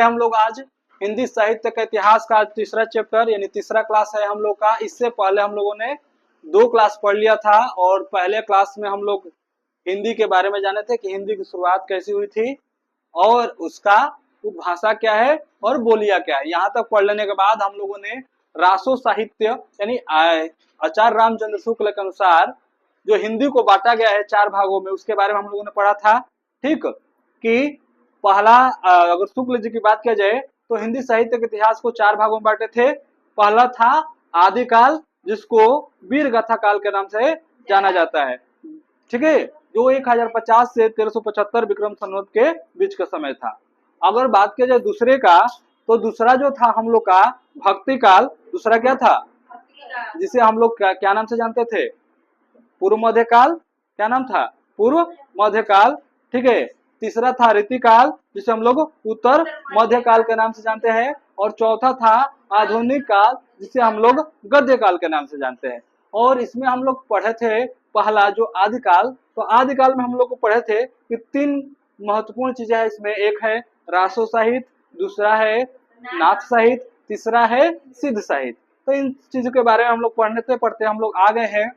हम लोग आज हिंदी साहित्य का इतिहास का तीसरा चैप्टर यानी तीसरा क्लास है हम लोग का। इससे पहले हम लोगों ने 2 क्लास पढ़ लिया था और पहले क्लास में हम लोग हिंदी के बारे में जाने थे कि हिंदी की शुरुआत कैसी हुई थी और उसका उपभाषा क्या है और बोलियां क्या है। यहाँ तक पढ़ लेने के बाद हम लोगों ने रासो साहित्य यानी आचार्य रामचंद्र शुक्ल के अनुसार जो हिंदी को बांटा गया है 4 भागों में, उसके बारे में हम लोगों ने पढ़ा था। ठीक, कि पहला अगर शुक्ल जी की बात किया जाए तो हिंदी साहित्य के इतिहास को 4 भागों में बांटे थे। पहला था आदिकाल, जिसको वीर गाथा काल के नाम से जाना जाता है। ठीक है, जो 1050 से 1375 विक्रम संवत के बीच का समय था। अगर बात किया जाए दूसरे का, तो दूसरा जो था हम लोग का भक्ति काल। दूसरा क्या था, जिसे हम लोग क्या नाम से जानते थे, पूर्व मध्य काल। क्या नाम था, पूर्व मध्य काल। ठीक है, तीसरा था रीतिकाल, जिसे हम लोग उत्तर मध्य काल के नाम से जानते हैं। और चौथा था आधुनिक काल, जिसे हम लोग गद्य काल के नाम से जानते हैं। और इसमें हम लोग पढ़े थे पहला जो आदिकाल। तो आदिकाल में हम लोग को पढ़े थे कि 3 महत्वपूर्ण चीजें हैं इसमें। एक है रासो साहित्य, दूसरा है नाथ साहित्य, तीसरा है सिद्ध साहित्य। तो इन चीजों के बारे में हम लोग पढ़ते पढ़ते हम लोग आ गए हैं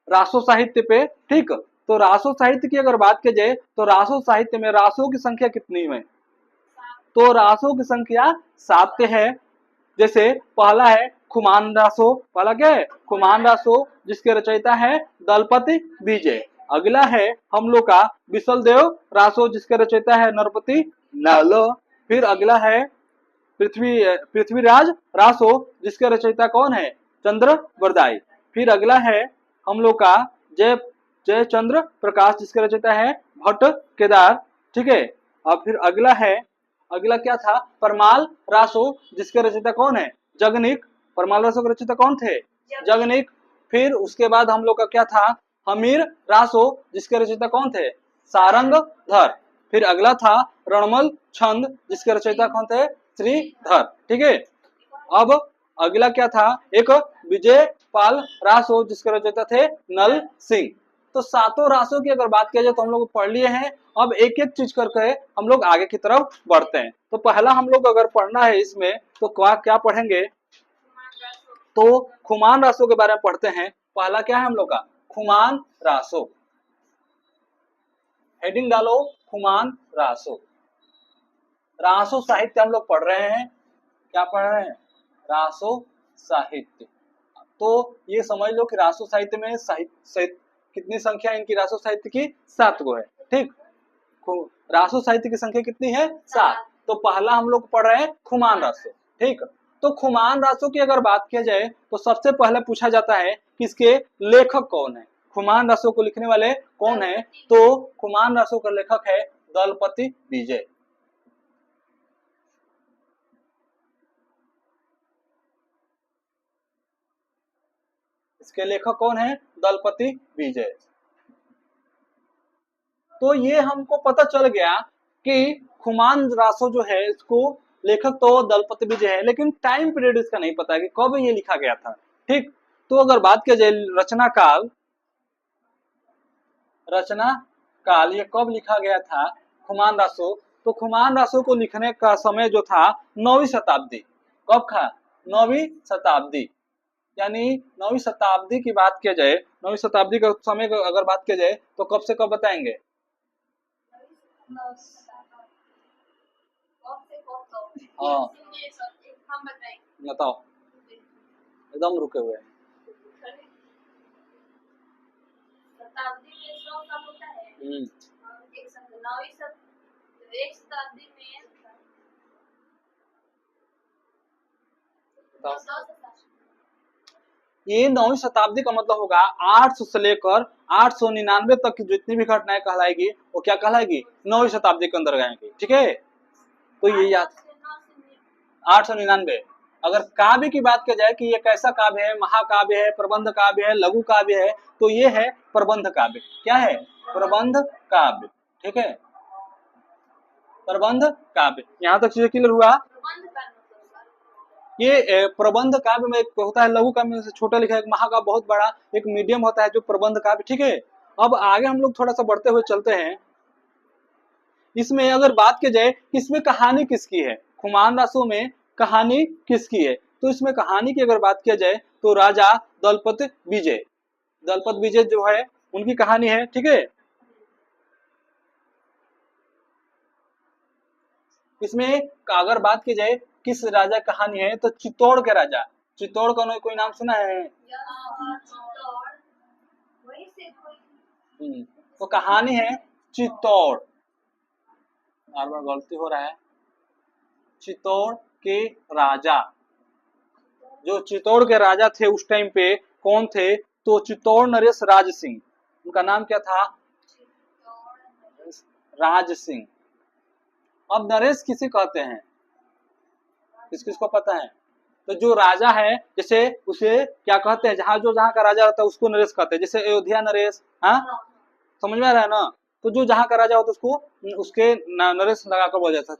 रासो साहित्य पे। ठीक, तो रासो साहित्य की अगर बात की जाए तो रासो साहित्य में रासों की संख्या कितनी है, तो रासों की संख्या 7 है। जैसे पहला है खुमान रासो। पहला क्या है, खुमान रासो, जिसके रचयिता है दलपति विजय। अगला है हम लोग का विसल देव रासो, जिसके रचयिता है नरपति नल। फिर अगला है पृथ्वीराज रासो, जिसके रचयिता कौन है, चंद्र बरदाई। फिर अगला है हम लोग का जयचंद्र प्रकाश, जिसके रचयिता है भट्ट केदार। ठीक है, और फिर अगला क्या था, परमाल रासो, जिसके रचयिता कौन है, जगनिक। परमाल रासो के रचयिता कौन थे, जगनिक। फिर उसके बाद हम लोग का क्या था, हमीर रासो, जिसके रचयिता कौन थे, सारंगधर। फिर अगला था रणमल छंद, जिसके रचयिता कौन थे, श्रीधर। ठीक है, अब अगला क्या था, एक विजय पाल रासो, जिसके रचयिता थे नल सिंह। तो 7 रासों की अगर बात किया जाए तो हम लोग पढ़ लिए हैं। अब एक एक चीज करके हम लोग आगे की तरफ बढ़ते हैं। तो पहला हम लोग अगर पढ़ना है इसमें तो क्या पढ़ेंगे, तो खुमान रासो के बारे में पढ़ते हैं। पहला क्या है हम लोग का, खुमान रासो। हेडिंग डालो, खुमान रासो। रासो साहित्य हम लोग पढ़ रहे हैं। क्या पढ़ रहे हैं, रासो साहित्य। तो ये समझ लो कि रासो साहित्य में साहित्य कितनी संख्या इनकी, रासो साहित्य की 7 गो है। ठीक, रासो साहित्य की संख्या कितनी है, 7। तो पहला हम लोग पढ़ रहे हैं खुमान रासो। ठीक, तो खुमान रासो की अगर बात किया जाए तो सबसे पहले पूछा जाता है कि इसके लेखक कौन है, खुमान रासो को लिखने वाले कौन है। तो खुमान रासो का लेखक है दलपति विजय। इसके लेखक कौन है, दलपति विजय। तो ये हमको पता चल गया कि खुमान रासो जो है इसको लेखक तो दलपति विजय है, लेकिन टाइम पीरियड इसका नहीं पता है कि कब ये लिखा गया था। ठीक, तो अगर बात किया जाए रचना काल ये कब लिखा गया था खुमान रासो, तो खुमान रासो को लिखने का समय जो था 9वीं शताब्दी। कब था, 9वीं शताब्दी। यानी 9वीं शताब्दी की बात किया जाए, 9वीं शताब्दी का समय अगर बात किया जाए तो कब से कब बताएंगे, हाँ बताओ, एकदम रुके हुए हैं। ये 9वीं शताब्दी का मतलब होगा 800 से लेकर 899 तक की जितनी भी घटनाएं कहलाएगी वो क्या कहलाएगी, 9वीं शताब्दी के अंदर आएंगी। ठीक है, तो ये याद 899। अगर काव्य की बात की जाए कि ये कैसा काव्य है, महाकाव्य है, प्रबंध काव्य है, लघु काव्य है, तो ये है प्रबंध काव्य। क्या है, प्रबंध काव्य। ठीक है, प्रबंध काव्य। यहाँ तक चीजें क्लियर हुआ। ये प्रबंध काव्य में एक होता है लघु काव्य में से छोटा लिखा है, एक महाकाव्य बहुत बड़ा, एक मीडियम होता है जो प्रबंध काव्य। ठीक है, अब आगे हम लोग थोड़ा सा बढ़ते हुए चलते हैं इसमें अगर बात की जाए इसमें कहानी किसकी है, खुमान रासो में कहानी किसकी है, तो इसमें कहानी की अगर बात किया जाए तो राजा दलपत विजय, दलपत विजय जो है उनकी कहानी है। ठीक है, इसमें अगर बात की जाए किस राजा कहानी है तो चित्तौड़ के राजा, चित्तौड़ का कोई नाम सुना है? तो कहानी है चित्तौड़, बार बार गलती हो रहा है, चित्तौड़ के राजा, जो चित्तौड़ के राजा थे उस टाइम पे कौन थे, तो चित्तौड़ नरेश राज सिंह, उनका नाम क्या था? राज सिंह। अब नरेश किसे कहते हैं, किस किस को पता है? तो जो राजा है जैसे उसे क्या कहते हैं, जहाँ का राजा रहता है उसको नरेश कहते हैं, जैसे अयोध्या नरेश, हाँ समझ में आ रहा है ना। तो जो जहाँ का राजा होता है उसको उसके नरेश लगाकर बोला जाता है।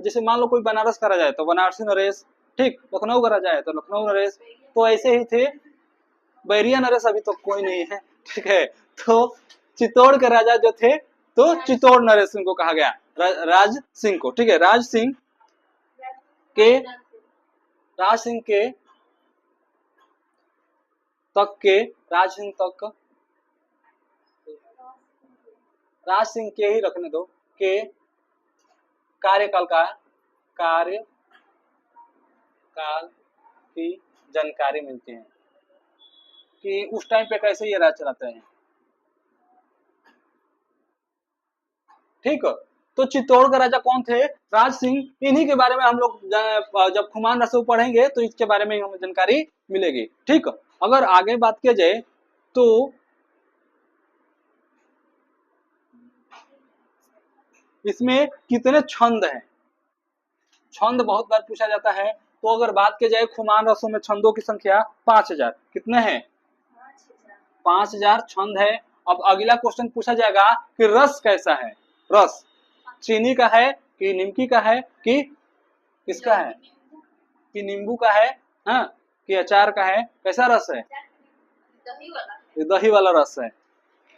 जैसे मान लो कोई बनारस का राजा है तो बनारसी नरेश, ठीक, लखनऊ का राजा है तो लखनऊ नरेश, तो ऐसे ही थे। बैरिया नरेश अभी तो कोई नहीं है, ठीक है। तो चित्तौड़ के राजा जो थे तो चित्तौड़ नरेश सिंह को कहा गया, राज सिंह को, ठीक है। राज सिंह के राज सिंह के ही रखने दो, के कार्यकाल की जानकारी मिलती है कि उस टाइम पे कैसे ये राज चलाते हैं, ठीक। तो चित्तौड़ का राजा कौन थे? राज सिंह। इन्हीं के बारे में हम लोग जब खुमान रसो पढ़ेंगे तो इसके बारे में हमें जानकारी मिलेगी, ठीक। अगर आगे बात किया जाए तो इसमें कितने छंद हैं, छंद बहुत बार पूछा जाता है। तो अगर बात की जाए खुमान रसों में छंदों की संख्या 5000, कितने हैं? 5000 छंद है। अब अगला क्वेश्चन पूछा जाएगा कि रस कैसा है, रस चीनी का है कि निमकी का है कि किसका है, कि नींबू का है, हाँ कि अचार का है, कैसा रस है? दही वाला रस है।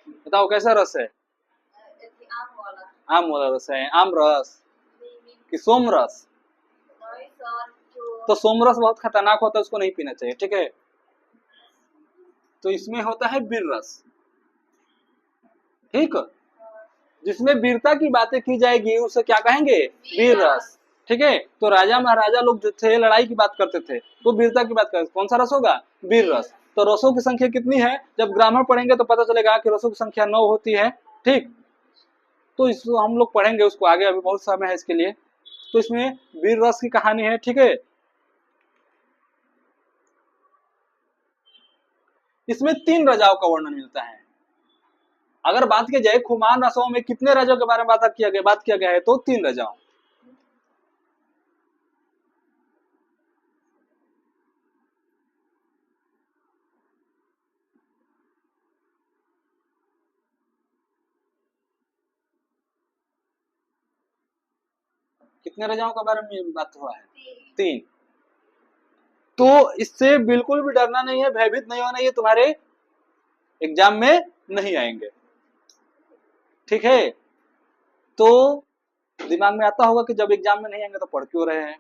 बताओ कैसा रस है? आम वाला रस है। आम रस कि सोम रस? तो सोम रस बहुत खतरनाक होता है, उसको नहीं पीना चाहिए, ठीक है। तो इसमें होता है वीर रस, ठीक। जिसमें वीरता की बातें की जाएगी उसे क्या कहेंगे? वीर रस, ठीक है। तो राजा महाराजा लोग जो थे लड़ाई की बात करते थे तो वीरता की बात करते, कौन सा रस होगा? वीर रस। तो रसों की संख्या कितनी है? जब ग्रामर पढ़ेंगे तो पता चलेगा कि रसों की संख्या 9 होती है, ठीक। तो इसको हम लोग पढ़ेंगे उसको आगे, अभी बहुत समय है इसके लिए। तो इसमें वीर रस की कहानी है, ठीक है। इसमें 3 राजाओं का वर्णन मिलता है। अगर बात की जाए खुमान रसों में कितने राजाओं के बारे में बात किया गया है तो 3 राजाओं। कितने राजाओं के बारे में बात हुआ है? 3। तो इससे बिल्कुल भी डरना नहीं है, भयभीत नहीं होना, ये तुम्हारे एग्जाम में नहीं आएंगे, ठीक है। तो दिमाग में आता होगा कि जब एग्जाम में नहीं आएंगे तो पढ़ क्यों रहे हैं,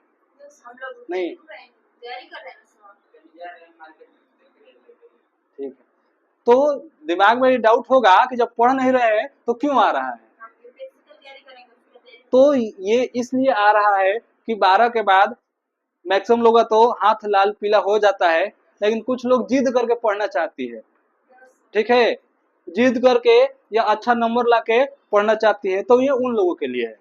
नहीं, ठीक है। तो दिमाग में डाउट होगा कि जब पढ़ नहीं रहे हैं तो क्यों आ रहा है। तो ये इसलिए आ रहा है कि 12 के बाद मैक्सिमम लोगों का तो हाथ लाल पीला हो जाता है, लेकिन कुछ लोग जिद करके पढ़ना चाहती है, ठीक है। जिद करके या अच्छा नंबर लाके पढ़ना चाहती है, तो ये उन लोगों के लिए है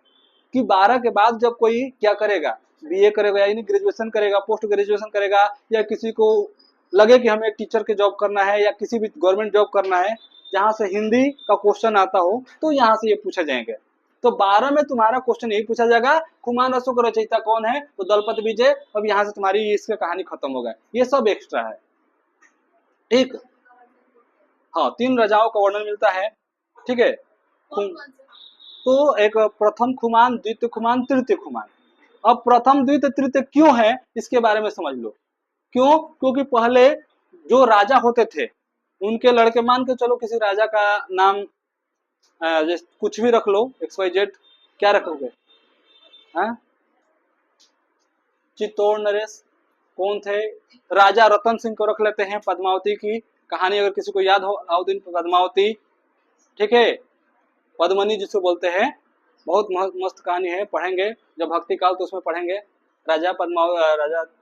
कि 12 के बाद जब कोई क्या करेगा, बीए करेगा यानी ग्रेजुएशन करेगा, पोस्ट ग्रेजुएशन करेगा, या किसी को लगे कि हमें टीचर के जॉब करना है या किसी भी गवर्नमेंट जॉब करना है जहां से हिंदी का क्वेश्चन आता हो, तो यहाँ से ये पूछे जाएंगे। तो 12 में तुम्हारा क्वेश्चन यही पूछा जाएगा खुमान रसो का रचयिता कौन है, तो दलपत विजय। अब यहाँ से तुम्हारी इसकी कहानी खत्म हो गई, ये सब एक्स्ट्रा है, ठीक। हाँ 3 राजाओं का वर्णन मिलता है, ठीक है। तो एक प्रथम खुमान, द्वितीय खुमान, तृतीय खुमान। अब प्रथम द्वितीय तृतीय क्यों है इसके बारे में समझ लो। क्यों? क्योंकि पहले जो राजा होते थे उनके लड़के, मान के चलो किसी राजा का नाम कुछ भी रख लो XYZ, क्या रखोगे? हाँ, चित्तौड़ नरेश कौन थे? राजा रतन सिंह को रख लेते हैं। पद्मावती की कहानी अगर किसी को याद हो, अलाउद्दीन पद्मावती, ठीक है, पद्मनी जिसको बोलते हैं, बहुत मस्त कहानी है, पढ़ेंगे जब भक्ति काल तो उसमें पढ़ेंगे। राजा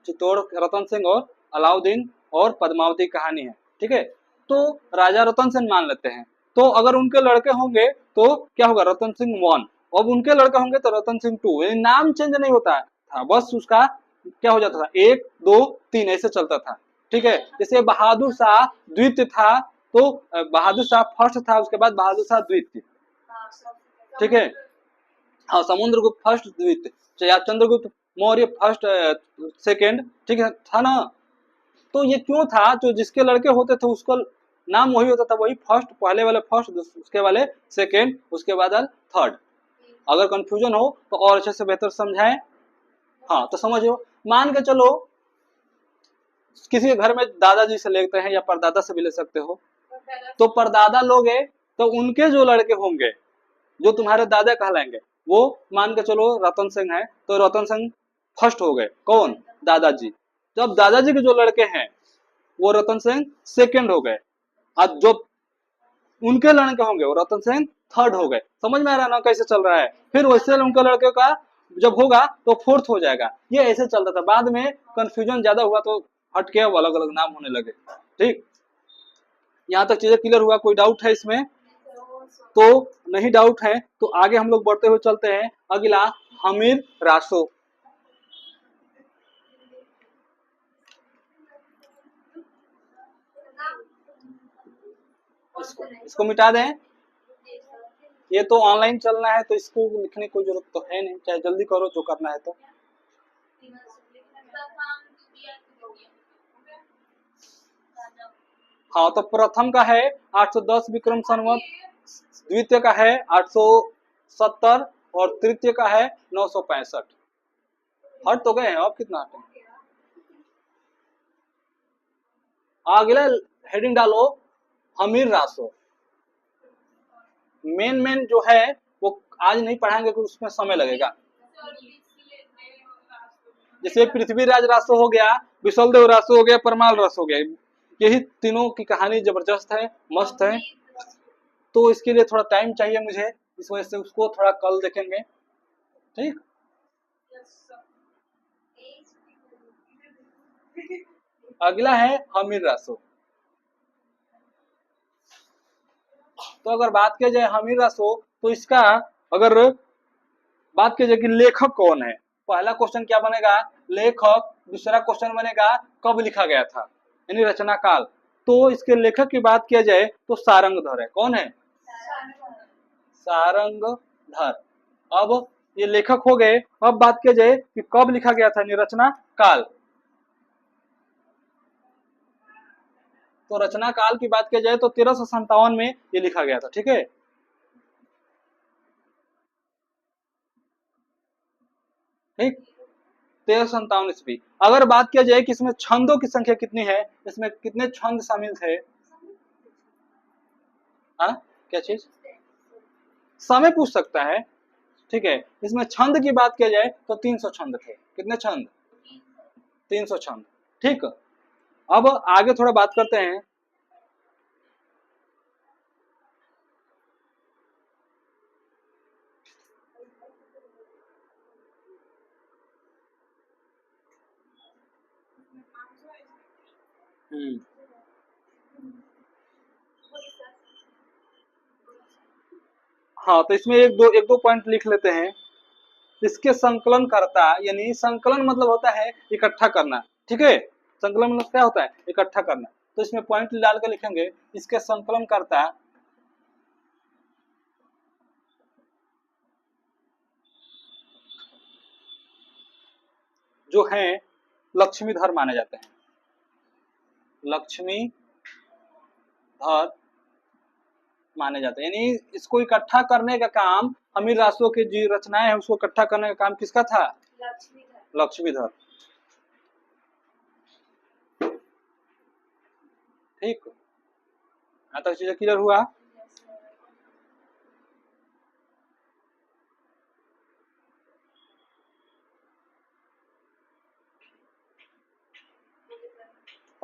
चित्तौड़ रतन सिंह और अलाउद्दीन और पद्मावती कहानी है, ठीक है। तो राजा रतन सिंह मान लेते हैं, तो अगर उनके लड़के होंगे तो क्या होगा? रतन सिंह 1, अब उनके लड़के होंगे तो रतन सिंह 2, यानी नाम चेंज नहीं होता था, बस उसका क्या हो जाता था, 1 2 3 ऐसे चलता था, ठीक है। जैसे बहादुर शाह द्वितीय था, तो बहादुर शाह फर्स्ट था, उसके बाद बहादुर शाह द्वितीय, ठीक है। हाँ, समुद्रगुप्त फर्स्ट द्वितीय या चंद्रगुप्त मौर्य फर्स्ट सेकंड, ठीक है, था ना। तो ये क्यों था? जो जिसके लड़के होते थे उसका नाम वही होता था, वही फर्स्ट, पहले वाले फर्स्ट, उसके वाले सेकंड, उसके बाद थर्ड। अगर कंफ्यूजन हो तो और अच्छे से बेहतर समझाएं। हाँ, तो समझो, मान के चलो किसी के घर में दादाजी से लेते हैं या परदादा से भी ले सकते हो, तो परदादा लोगे तो उनके जो लड़के होंगे, जो तुम्हारे दादा कहलाएंगे, वो मान के चलो रतन सिंह है, तो रतन सिंह फर्स्ट हो गए, कौन? दादाजी। जब दादाजी के जो लड़के हैं वो रतन सिंह सेकंड हो गए, और जो उनके लड़के होंगे वो रतन सिंह थर्ड हो गए। समझ में आ रहा है ना कैसे चल रहा है? फिर वैसे उनके लड़के का जब होगा तो फोर्थ हो जाएगा, ये ऐसे चलता था। बाद में कंफ्यूजन ज्यादा हुआ तो हट के अब अलग अलग नाम होने लगे, ठीक। यहाँ तक चीजें क्लियर हुआ? कोई डाउट है इसमें? तो नहीं डाउट है तो आगे हम लोग बढ़ते हुए चलते हैं। अगला, हमीर रासो। इसको मिटा दें, ये तो ऑनलाइन चलना है तो इसको लिखने की कोई जरूरत तो है नहीं, चाहे जल्दी करो जो करना है। तो हाँ, तो प्रथम का है 810 विक्रम संवत, द्वितीय का है 870 और तृतीय का है 965। हट तो गए हैं, अब कितना हटे? अगला हेडिंग डालो, हमीर रासो। मेन जो है वो आज नहीं पढ़ाएंगे क्योंकि उसमें समय लगेगा। जैसे पृथ्वीराज रासो हो गया, विशलदेव रासो हो गया, परमाल रासो हो गया, यही तीनों की कहानी जबरदस्त है, मस्त है। तो इसके लिए थोड़ा टाइम चाहिए मुझे, इस वजह से उसको थोड़ा कल देखेंगे, ठीक। अगला है हमीर रासो। तो अगर बात किया जाए हमीर रासो, तो इसका अगर बात की जाए कि लेखक कौन है, पहला क्वेश्चन क्या बनेगा? लेखक। दूसरा क्वेश्चन बनेगा कब लिखा गया था, यानी रचना काल। तो इसके लेखक की बात किया जाए तो सारंगधर है। कौन है? सारंगधर। अब ये लेखक हो गए। अब बात किया जाए कि कब लिखा गया था, रचना काल। तो रचना काल की बात किया जाए तो 1357 में ये लिखा गया था, ठीक है। ठीक, 1357 ईस्वी। अगर बात किया जाए कि इसमें छंदों की संख्या कितनी है, इसमें कितने छंद शामिल थे? हाँ, क्या चीज? समय पूछ सकता है, ठीक है। इसमें छंद की बात किया जाए तो 300 छंद थे। कितने छंद? 300 छंद, ठीक। अब आगे थोड़ा बात करते हैं। हाँ, तो इसमें एक दो पॉइंट लिख लेते हैं। इसके संकलन करता, यानी संकलन मतलब होता है इकट्ठा करना, ठीक है। संकलन मतलब क्या होता है? इकट्ठा करना। तो इसमें पॉइंट डाल के लिखेंगे, इसके संकलन करता जो है लक्ष्मीधर माने जाते हैं। लक्ष्मीधर माने जाते हैं, यानी इसको इकट्ठा करने का काम, अमीर रासो की जी रचनाएं है उसको इकट्ठा करने का काम किसका था? लक्ष्मीधर। ठीक, यहाँ तक चीजें क्लियर हुआ?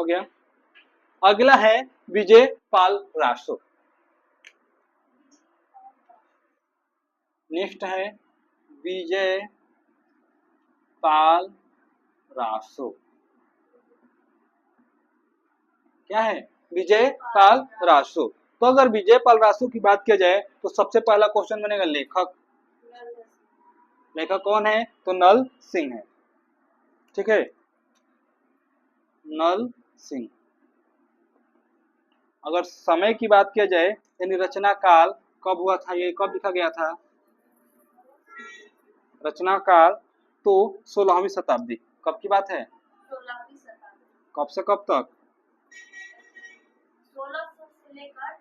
हो गया। अगला है विजय पाल रासो। नेक्स्ट है विजय पाल रासो। क्या है? विजय पाल रासो। तो अगर विजय पाल रासो की बात किया जाए तो सबसे पहला क्वेश्चन बनेगा लेखक। लेखक कौन है? तो नल सिंह है। ठीक है, नल सिंह। अगर समय की बात किया जाए यानी रचना काल कब हुआ था, ये कब लिखा गया था? रचना काल तो 16वीं शताब्दी। कब की बात है? 16वीं शताब्दी। कब से कब तक? 1600 से लेकर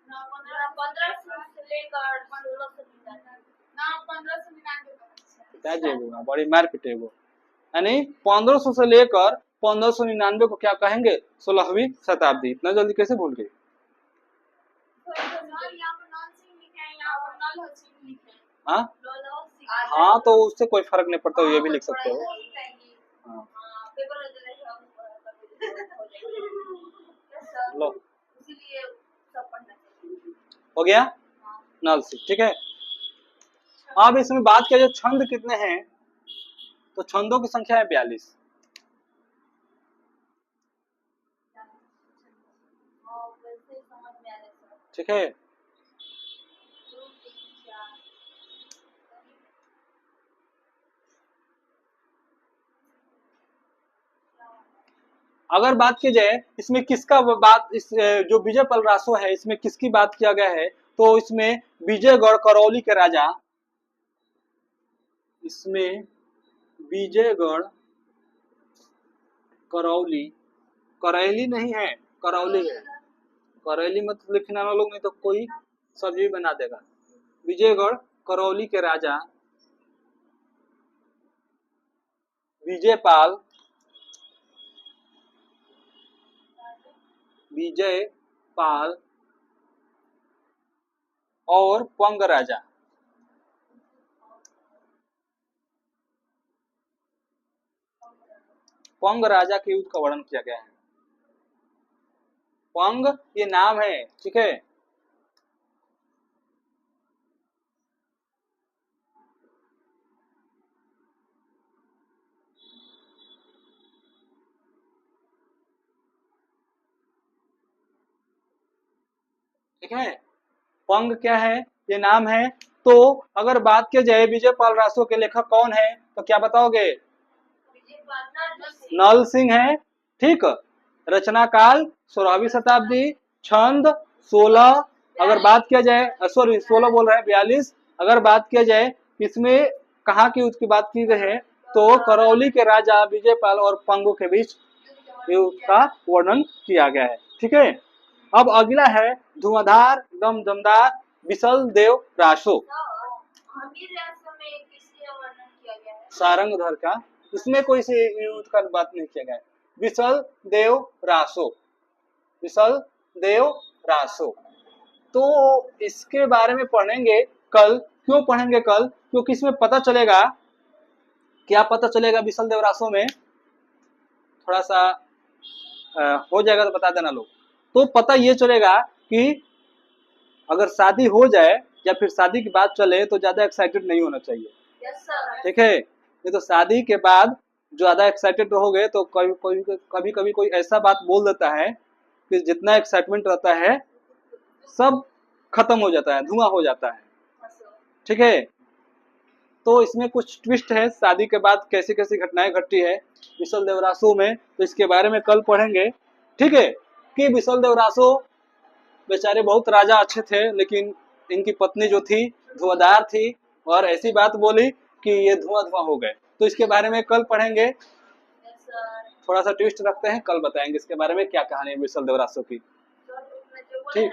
1500 से लेकर 1599 बड़ी मार पिटेगो। यानी 1500 से लेकर 1599 को क्या कहेंगे? 16वीं शताब्दी। इतना जल्दी कैसे भूल गए? हाँ हाँ, तो उससे कोई फर्क नहीं पड़ता, ये भी लिख सकते हो। हाँ। लो, हो गया नल सिंह। ठीक है, अब इसमें बात किया जाए छंद कितने हैं, तो छंदों की संख्या है 42। ठीक है, अगर बात की जाए इसमें किसका बात, इस जो विजय पाल रासो है इसमें किसकी बात किया गया है, तो इसमें विजयगढ़ करौली के राजा, इसमें विजयगढ़ करौली, करैली नहीं है, करौली है। करैली मत लिखना ना लोग, नहीं तो कोई सब्जी बना देगा। विजयगढ़ करौली के राजा विजयपाल, विजयपाल और पंग राजा, पंग राजा के युद्ध का वर्णन किया गया है। पंग ये नाम है। ठीक है, ठीक है, पंग क्या है? ये नाम है। तो अगर बात की जाए विजय पाल रासो के लेखक कौन है, तो क्या बताओगे? नल सिंह है। ठीक, रचना काल 16वीं शताब्दी, छंद 16, अगर बात किया जाए सॉरी 16 बोल रहे हैं 42। अगर बात किया जाए इसमें कहाँ की युद्ध की बात की गई है, तो करौली के राजा विजयपाल और पंगु के बीच युद्ध का वर्णन किया गया है। ठीक है, अब अगला है धुआंधार एकदम दमदार विसल देव रासो। सारंगधर का, इसमें कोई से युद्ध का बात नहीं किया गया है। विसल देव रासो, विसल देव रासो। तो इसके बारे में पढ़ेंगे कल। क्यों पढ़ेंगे कल? क्योंकि इसमें पता चलेगा, क्या पता चलेगा विसल देव रासो में, थोड़ा सा हो जाएगा तो बता देना लोग। तो पता ये चलेगा कि अगर शादी हो जाए या फिर शादी की बात चले तो ज्यादा एक्साइटेड नहीं होना चाहिए। ठीक है, नहीं तो शादी के बाद ज्यादा एक्साइटेड रहोगे तो कभी कभी कोई ऐसा बात बोल देता है कि जितना एक्साइटमेंट रहता है सब खत्म हो जाता है, धुआं हो जाता है। ठीक है, तो इसमें कुछ ट्विस्ट है, शादी के बाद कैसी कैसी घटनाएं घटती है विसल देव रासो में, तो इसके बारे में कल पढ़ेंगे। ठीक है, कि विसल देव रासो बेचारे बहुत राजा अच्छे थे, लेकिन इनकी पत्नी जो थी धुआंधार थी और ऐसी बात बोली कि ये धुआं धुआं हो गए। तो इसके बारे में कल पढ़ेंगे। थोड़ा सा ट्विस्ट रखते हैं, कल बताएंगे इसके बारे में क्या कहानी है विसल देव रासो की। ठीक।